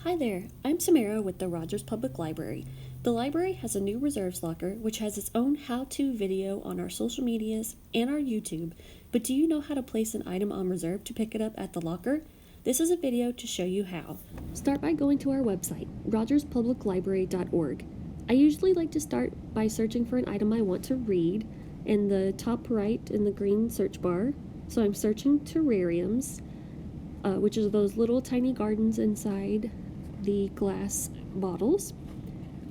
Hi there, I'm Samara with the Rogers Public Library. The library has a new reserves locker which has its own how-to video on our social medias and our YouTube, but do you know how to place an item on reserve to pick it up at the locker? This is a video to show you how. Start by going to our website, rogerspubliclibrary.org. I usually like to start by searching for an item I want to read in the top right in the green search bar. So I'm searching terrariums, which is those little tiny gardens inside the glass bottles.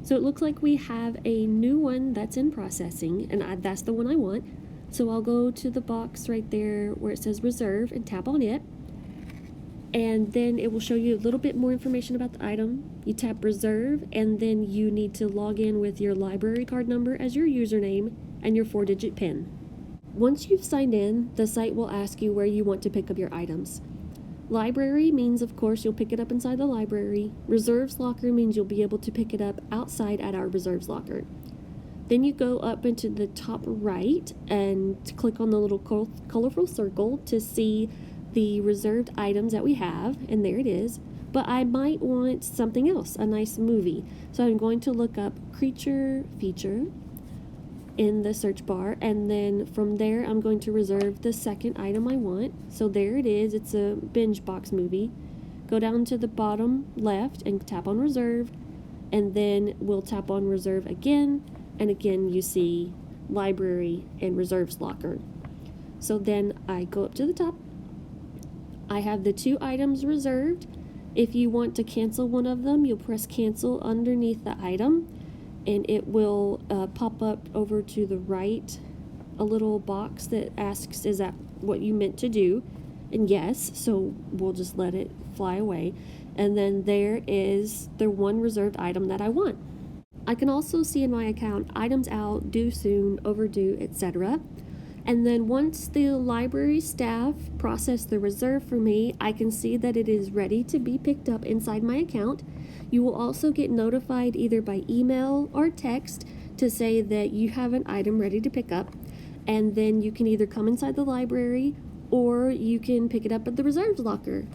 So it looks like we have a new one that's in processing, and that's the one I want. So I'll go to the box right there where it says reserve and tap on it, and then it will show you a little bit more information about the item. You tap reserve, and then you need to log in with your library card number as your username and your 4-digit PIN. Once you've signed in, the site will ask you where you want to pick up your items. Library means, of course, you'll pick it up inside the library. Reserves locker means you'll be able to pick it up outside at our reserves locker. Then you go up into the top right and click on the little colorful circle to see the reserved items that we have, and there it is. But I might want something else, a nice movie. So I'm going to look up Creature Feature in the search bar, and then from there I'm going to reserve the second item I want. So there it is, it's a binge box movie. Go down to the bottom left and tap on reserve, and then we'll tap on reserve again, and again you see library and reserves locker. So then I go up to the top. I have the 2 items reserved. If you want to cancel one of them, you'll press cancel underneath the item, and it will pop up over to the right a little box that asks, is that what you meant to do? And yes, so we'll just let it fly away. And then there is the one reserved item that I want. I can also see in my account items out, due soon, overdue, etc. And then once the library staff process the reserve for me, I can see that it is ready to be picked up inside my account. You will also get notified either by email or text to say that you have an item ready to pick up, and then you can either come inside the library or you can pick it up at the reserves locker.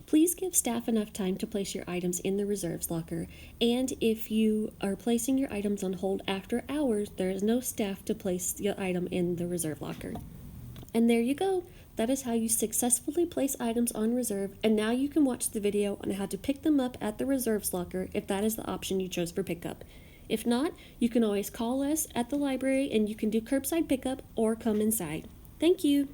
Please give staff enough time to place your items in the reserves locker, and if you are placing your items on hold after hours, there is no staff to place your item in the reserve locker. And there you go. That is how you successfully place items on reserve, and now you can watch the video on how to pick them up at the reserves locker if that is the option you chose for pickup. If not, you can always call us at the library and you can do curbside pickup or come inside. Thank you.